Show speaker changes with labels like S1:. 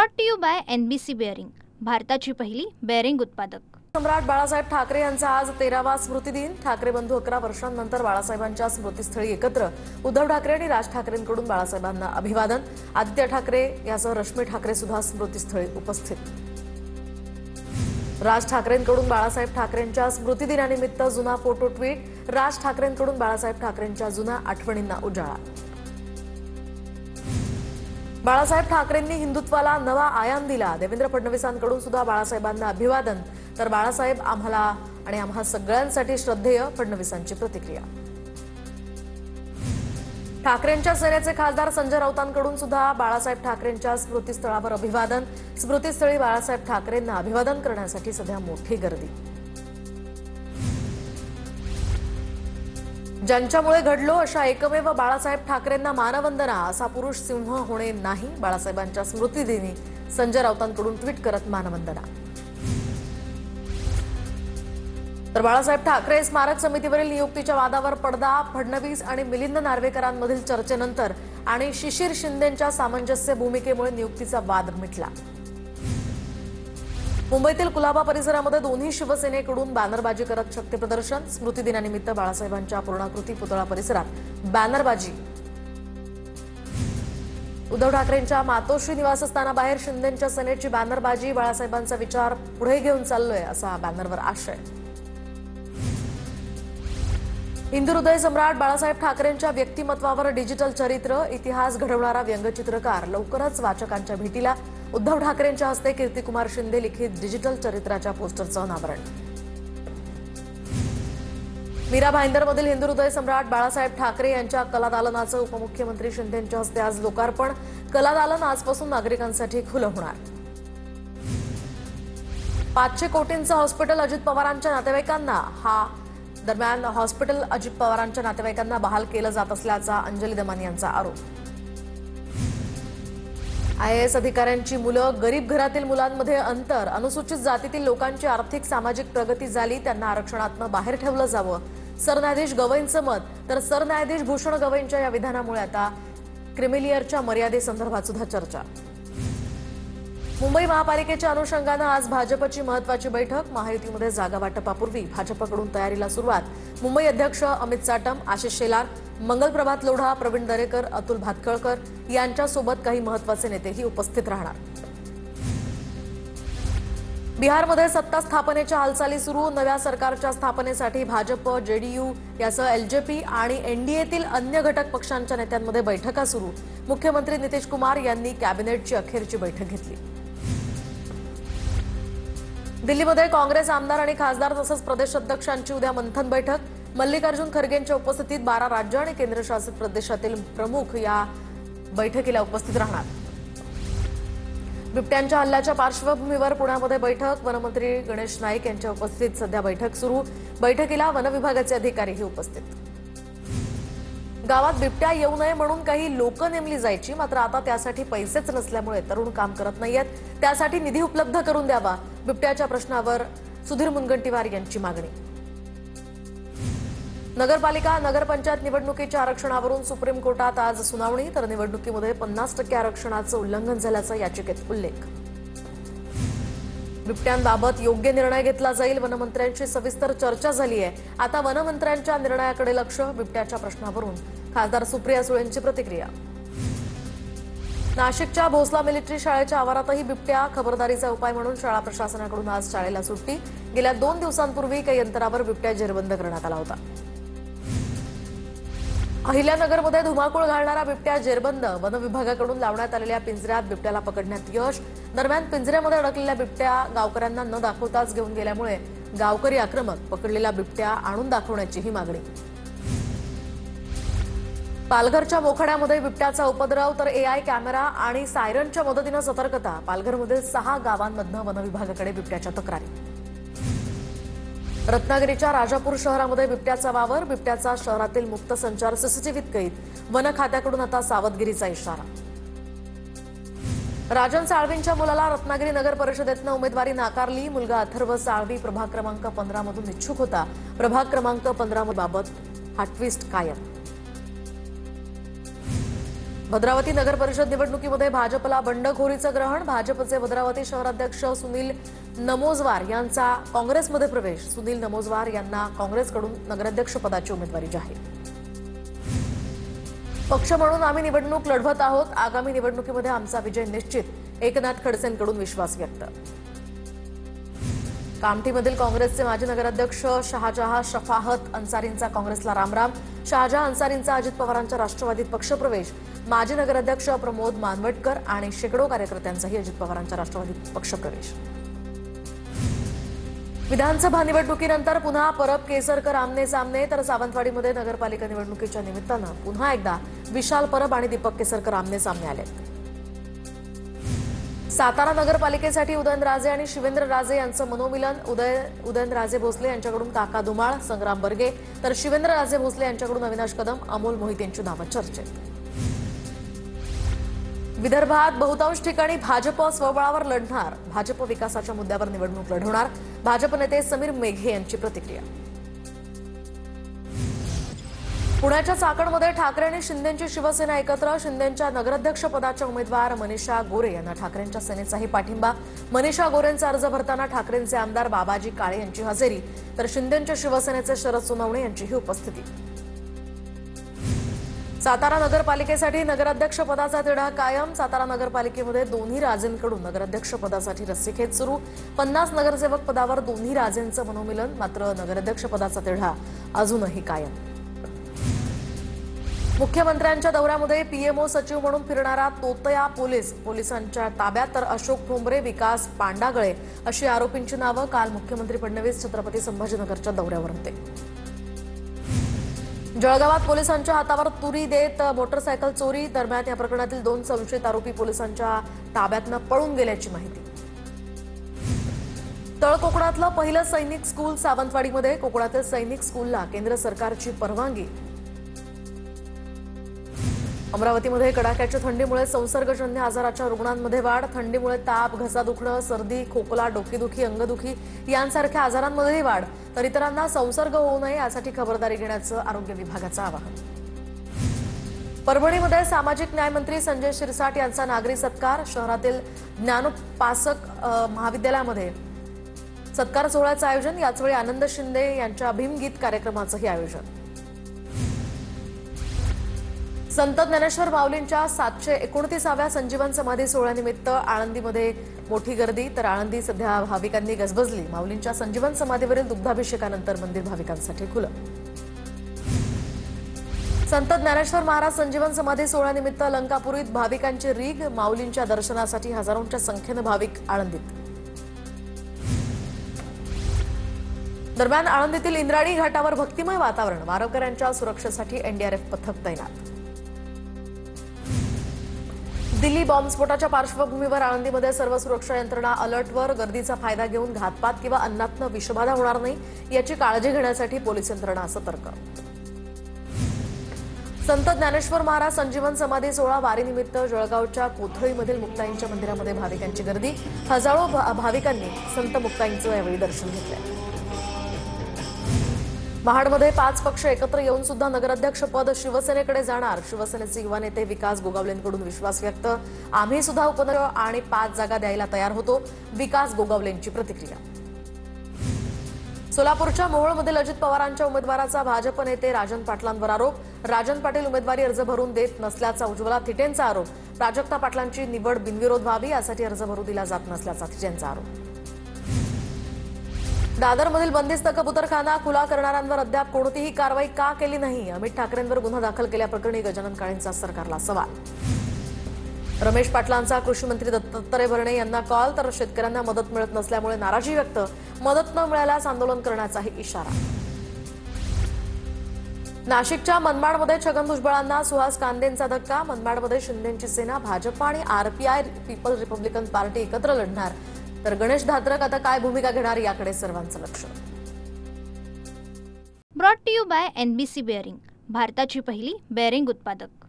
S1: Brought to you by NBC bearing, भारताची पहिली bearing उत्पादक।
S2: सम्राट बाळासाहेब ठाकरे यांचा आज 13वा स्मृतिदिन। ठाकरे बंधू 11 वर्षांनंतर बाळासाहेबांच्या स्मृतीस्थळी एकत्र। उद्धव ठाकरे आणि राज ठाकरेंकडून बाळासाहेबांना अभिवादन। आदित्य ठाकरे यासह रश्मी ठाकरे सुद्धा स्मृतीस्थळी उपस्थित। राज ठाकरेंकडून बाळासाहेब ठाकरेंच्या स्मृतिदिनानिमित्त जुना फोटो ट्विट। राज ठाकरेंकडून बाळासाहेब ठाकरेंच्या जुन्या आठवणींना उजाळा। बाळासाहेब ठाकरेंनी हिंदुत्वाला नवा आयाम दिला। देवेंद्र फडणवीसांकडून सुद्धा बाळासाहेबांना अभिवादन। तर बाळासाहेब आम्हाला आणि आम्हा सगळ्यांसाठी श्रद्धेय, फडणवीसांची प्रतिक्रिया। ठाकरेंच्या सेनेचे खासदार संजय राऊतांकडून सुद्धा बाळासाहेब ठाकरेंच्या स्मृतीस्थळावर अभिवादन। स्मृतीस्थळी बाळासाहेब ठाकरेंना अभिवादन करण्यासाठी सध्या मोठी गर्दी। ज्यांच्यामुळे घडलो अशा एकमेव बाळासाहेब ठाकरेंना मानवंदना। असा पुरुष सिंह होणे नाही। बाळासाहेबांच्या स्मृतिदिनी संजय राऊतांकडून ट्विट करत मानवंदना। तर बाळासाहेब ठाकरे स्मारक समितीवरील नियुक्तीच्या वादावर पडदा। फडणवीस आणि मिलिंद नार्वेकरांमधील चर्चेनंतर आणि शिशिर शिंदेंच्या सामंजस्य भूमिकेमुळे नियुक्तीचा वाद मिटला। मुंबईतील कुलाबा परिसरामध्ये दोन्ही शिवसेनेकडून बॅनरबाजी करत शक्तीप्रदर्शन। स्मृतिदिनानिमित्त बाळासाहेबांच्या पूर्णाकृती पुतळा परिसरात बॅनरबाजी। उद्धव ठाकरेंच्या मातोश्री निवासस्थानाबाहेर शिंदेंच्या सेनेची बॅनरबाजी। बाळासाहेबांचा विचार पुढे घेऊन चाललोय असा बॅनरवर आशय। हिंदू हृदय सम्राट बाळासाहेब ठाकरेंच्या व्यक्तिमत्वावर डिजिटल चरित्र। इतिहास घडवणारा व्यंगचित्रकार लवकरच वाचकांच्या भेटीला। उद्धव ठाकरेंच्या हस्ते कीर्तिकुमार शिंदे लिखित डिजिटल चरित्राच्या पोस्टरचं अनावरण। मीरा भाईंदरमधील हिंदू हृदय सम्राट बाळासाहेब ठाकरे यांच्या कलादालनाचं उपमुख्यमंत्री शिंदेंच्या हस्ते आज लोकार्पण। कलादालन आजपासून नागरिकांसाठी खुलं होणार। 500 कोटींचं हॉस्पिटल अजित पवारांच्या नातेवाईकांना। दरम्यान हॉस्पिटल अजित पवारांच्या नातेवाईकांना बहाल केलं जात असल्याचा अंजली दमानी यांचा आरोप। IAS अधिकाऱ्यांची मुलं, गरीब घरातील मुलांमध्ये अंतर। अनुसूचित जातीतील लोकांची आर्थिक सामाजिक प्रगती झाली, त्यांना आरक्षणातून बाहेर ठेवलं जावं, सरन्यायाधीश गवईंचं मत। तर सरन्यायाधीश भूषण गवईंच्या या विधानामुळे आता क्रिमिलिअरच्या मर्यादेसंदर्भात सुद्धा चर्चा। मुंबई महापालिकेच्या अनुषंगानं आज भाजपची महत्त्वाची बैठक। महायुतीमध्ये जागा वाटपापूर्वी भाजपकडून तयारीला सुरुवात। मुंबई अध्यक्ष अमित साटम, आशिष शेलार, मंगलप्रभात लोढा, प्रवीण दरेकर, अतुल भातखळकर यांच्यासोबत काही महत्त्वाचे नेतेही उपस्थित राहणार। बिहारमध्ये सत्ता स्थापनेच्या हालचाली सुरू। नव्या सरकारच्या स्थापनेसाठी भाजप, JDU यासह LJP आणि NDAतील अन्य घटक पक्षांच्या नेत्यांमध्ये बैठका सुरू। मुख्यमंत्री नितीश कुमार यांनी कॅबिनेटची अखेरची बैठक घेतली। दिल्लीमध्ये काँग्रेस आमदार आणि खासदार तसंच प्रदेश अध्यक्षांची उद्या मंथन बैठक। मल्लिकार्जुन खरगेंच्या उपस्थितीत 12 राज्य आणि केंद्रशासित प्रदेशातील प्रमुख या बैठकीला उपस्थित राहणार। बिबट्यांच्या हल्ल्याच्या पार्श्वभूमीवर पुण्यामध्ये बैठक। वनमंत्री गणेश नाईक यांच्या उपस्थितीत सध्या बैठक सुरू। बैठकीला वन विभागाचे अधिकारीही उपस्थित। गावात बिबट्या येऊ नये म्हणून काही लोक नेमली जायची, मात्र आता त्यासाठी पैसेच नसल्यामुळे तरुण काम करत नाहीयेत। त्यासाठी निधी उपलब्ध करून द्यावा। बिबट्याच्या प्रश्नावर सुधीर मुनगंटीवार यांची मागणी। नगरपालिका नगरपंचायत निवडणुकीच्या आरक्षणावरून सुप्रीम कोर्टात आज सुनावणी। तर निवडणुकीमध्ये 50% आरक्षणाचं उल्लंघन झाल्याचा याचिकेत उल्लेख। बिबट्यांबाबत योग्य निर्णय घेतला जाईल, वनमंत्र्यांशी सविस्तर चर्चा झाली आहे। आता वनमंत्र्यांच्या निर्णयाकडे लक्ष। बिबट्याच्या प्रश्नावरून खासदार सुप्रिया सुळेंची प्रतिक्रिया। नाशिकच्या भोसला मिलिटरी शाळेच्या आवारातही बिबट्या। खबरदारीचा उपाय म्हणून शाळा प्रशासनाकडून आज शाळेला सुट्टी। गेल्या 2 दिवसांपूर्वी काही अंतरावर बिबट्या जेरबंद करण्यात आला होता। अहिल्यानगरमध्ये धुमाकूळ घालणारा बिबट्या जेरबंद। वन विभागाकडून लावण्यात आलेल्या पिंजऱ्यात बिबट्याला पकडण्यात यश। दरम्यान पिंजऱ्यामध्ये अडकलेल्या बिबट्या गावकऱ्यांना न दाखवताच घेऊन गेल्यामुळे गावकरी आक्रमक। पकडलेला बिबट्या आणून दाखवण्याचीही मागणी। पालघरच्या मोखाड्यामध्ये बिबट्याचा उपद्रव। तर AI कॅमेरा आणि सायरनच्या मदतीनं सतर्कता। पालघरमधील 6 गावांमधनं वन विभागाकडे बिबट्याच्या तक्रारी। रत्नागिरीच्या राजापूर शहरामध्ये बिबट्याचा वावर। बिबट्याचा शहरातील मुक्त संचार सीसीटीव्हीत कैद। वन खात्याकडून आता सावधगिरीचा इशारा। राजन साळवींच्या मुलाला रत्नागिरी नगर परिषदेतनं उमेदवारी नाकारली। मुलगा अथर्व साळवी प्रभाग क्रमांक 15 मधून इच्छुक होता। प्रभाग क्रमांक 15 बाबत हा ट्विस्ट कायम। भद्रावती नगर परिषद निवडणुकीमध्ये भाजपला बंडखोरीचं ग्रहण. भाजपचे भद्रावती शहराध्यक्ष सुनील नमोजवार यांचा काँग्रेसमध्ये प्रवेश. सुनील नमोजवार यांना काँग्रेसकडून नगराध्यक्षपदाची उमेदवारी जाहीर. पक्ष म्हणून आम्ही निवडणूक लढवत आहोत. आगामी निवडणुकीमध्ये आमचा विजय निश्चित. एकनाथ खडसेंकडून विश्वास व्यक्त. कामठीमधील काँग्रेसचे माजी नगराध्यक्ष शहाजहां शफाअत अन्सारींचा काँग्रेसला रामराम. शहाजहां अन्सारींचा अजित पवारांच्या राष्ट्रवादीत पक्षप्रवेश. माजी नगराध्यक्ष प्रमोद मानवटकर आणि शेकडो कार्यकर्त्यांचाही अजित पवारांच्या राष्ट्रवादीत पक्षप्रवेश. विधानसभा निवडणुकीनंतर पुन्हा परब केसरकर आमने सामने. तर सावंतवाडीमध्ये नगरपालिका निवडणुकीच्या निमित्तानं पुन्हा एकदा विशाल परब आणि दीपक केसरकर आमने सामने आले. सातारा नगरपालिकेसाठी उदयनराजे आणि शिवेंद्रराजे यांचं मनोमिलन. उदयनराजे भोसले यांच्याकडून काका धुमाळ, संग्राम बर्गे, तर शिवेंद्रराजे भोसले यांच्याकडून अविनाश कदम, अमोल मोहित यांची नावं चर्चेत. विदर्भात बहुतांश ठिकाणी भाजप स्वबळावर लढणार. भाजप विकासाच्या मुद्द्यावर निवडणूक लढवणार. भाजप नेते समीर मेघे यांची प्रतिक्रिया. पुण्याच्या चाकणमध्ये ठाकरे आणि शिंदेंची शिवसेना एकत्र. शिंदेंच्या नगराध्यक्षपदाच्या उमेदवार मनीषा गोरे यांना ठाकरेंच्या सेनेचाही पाठिंबा. मनीषा गोरेंचा अर्ज भरताना ठाकरेंचे आमदार बाबाजी काळे यांची हजेरी, तर शिंदेंच्या शिवसेनेचे शरद सोनवणे यांचीही उपस्थिती. सातारा नगरपालिकेसाठी नगराध्यक्षपदाचा तिढा कायम. सातारा नगरपालिकेमध्ये दोन्ही राजेंकडून नगराध्यक्षपदासाठी रस्सीखेच सुरू. 50 नगरसेवक पदावर दोन्ही राजेंचं मनोमिलन. मात्र नगराध्यक्षपदाचा तिढा अजूनही कायम. मुख्यमंत्र्यांच्या दौऱ्यामध्ये पीएमओ सचिव म्हणून फिरणारा तोतया पोलिसांच्या ताब्यात. तर अशोक ठोंबरे, विकास पांडागळे अशी आरोपींची नावं. काल मुख्यमंत्री फडणवीस छत्रपती संभाजीनगरच्या दौऱ्यावर होते. जळगावात पोलिसांच्या हातावर तुरी देत मोटरसायकल चोरी. दरम्यान या प्रकरणातील 2 संशयित आरोपी पोलिसांच्या ताब्यातनं पळून गेल्याची माहिती. तळ कोकणातलं पहिलं सैनिक स्कूल सावंतवाडीमध्ये. कोकणातील सैनिक स्कूलला केंद्र सरकारची परवानगी. अमरावतीमध्ये कडाक्याच्या थंडीमुळे संसर्गजन्य आजाराच्या रुग्णांमध्ये वाढ. थंडीमुळे ताप, घसा दुखणं, सर्दी, खोकला, डोकेदुखी, अंगदुखी यांसारख्या आजारांमध्येही वाढ. तर इतरांना संसर्ग होऊ नये यासाठी खबरदारी घेण्याचं आरोग्य विभागाचं आवाहन. परभणीमध्ये सामाजिक न्याय मंत्री संजय शिरसाट यांचा नागरी सत्कार. शहरातील ज्ञानोपासक महाविद्यालयामध्ये सत्कार सोहळ्याचं आयोजन. याचवेळी आनंद शिंदे यांच्या भीमगीत कार्यक्रमाचंही आयोजन. संत ज्ञानेश्वर माऊलींच्या 729व्या संजीवन समाधी सोहळ्यानिमित्त आळंदीमध्ये मोठी गर्दी. तर आळंदी सध्या भाविकांनी गजबजली. माऊलींच्या संजीवन समाधीवरील दुग्धाभिषेकानंतर मंदिर भाविकांसाठी खुलं. संत ज्ञानेश्वर महाराज संजीवन समाधी सोहळ्यानिमित्त लंकापुरीत भाविकांची रीघ. माऊलींच्या दर्शनासाठी हजारोंच्या संख्येनं भाविक आळंदीत. दरम्यान आळंदीतील इंद्रायणी घाटावर भक्तिमय वातावरण. वारकऱ्यांच्या सुरक्षेसाठी एनडीआरएफ पथक तैनात. दिल्ली बॉम्बस्फोटाच्या पार्श्वभूमीवर आळंदीमध्ये सर्व सुरक्षा यंत्रणा अलर्टवर. गर्दीचा फायदा घेऊन घातपात किंवा अन्नातनं विषबाधा होणार नाही याची काळजी घेण्यासाठी पोलीस यंत्रणा सतर्क. संत ज्ञानेश्वर महाराज संजीवन समाधी सोहळा वारीनिमित्त जळगावच्या कोथळीमधील मुक्ताईंच्या मंदिरामध्ये भाविकांची गर्दी. हजारो भाविकांनी संत मुक्ताईंचं यावेळी दर्शन घेतलं. महाडमध्ये 5 पक्ष एकत्र येऊन सुद्धा नगराध्यक्षपद शिवसेनेकडे जाणार. शिवसेनेचे युवा नेते विकास गोगावलेंकडून विश्वास व्यक्त. आम्ही सुद्धा उपनगराध्यक्ष आणि 5 जागा द्यायला तयार होतो. विकास गोगावलेंची प्रतिक्रिया. सोलापूरच्या मोहोळमधील अजित पवारांच्या उमेदवाराचा भाजप नेते राजन पाटलांवर आरोप. राजन पाटील उमेदवारी अर्ज भरून देत नसल्याचा उज्ज्वला थिटेंचा आरोप. प्राजक्ता पाटलांची निवड बिनविरोध व्हावी यासाठी अर्ज भरू दिला जात नसल्याचा थिटेंचा आरोप. दादरमधील बंदिस्त कबुतरखाना खुला करणाऱ्यांवर अद्याप कोणतीही कारवाई का केली नाही. अमित ठाकरेंवर गुन्हा दाखल केल्याप्रकरणी गजानन काळेंचा सरकारला सवाल. रमेश पाटलांचा कृषी मंत्री दत्तात्रय भरणे यांना कॉल. तर शेतकऱ्यांना मदत मिळत नसल्यामुळे नाराजी व्यक्त. मदत न मिळाल्यास आंदोलन करण्याचाही इशारा. नाशिकच्या मनमाडमध्ये छगन भुजबळांना सुहास कांदेंचा धक्का. मनमाडमध्ये शिंदेंची सेना, भाजप आणि आरपीआय पीपल रिपब्लिकन पार्टी एकत्र लढणार. तर गणेश धात्रक आता काय भूमिका घेणार याकडे सर्वांचं लक्ष.
S1: Brought to you by NBC bearing, भारताची पहिली बेअरिंग उत्पादक.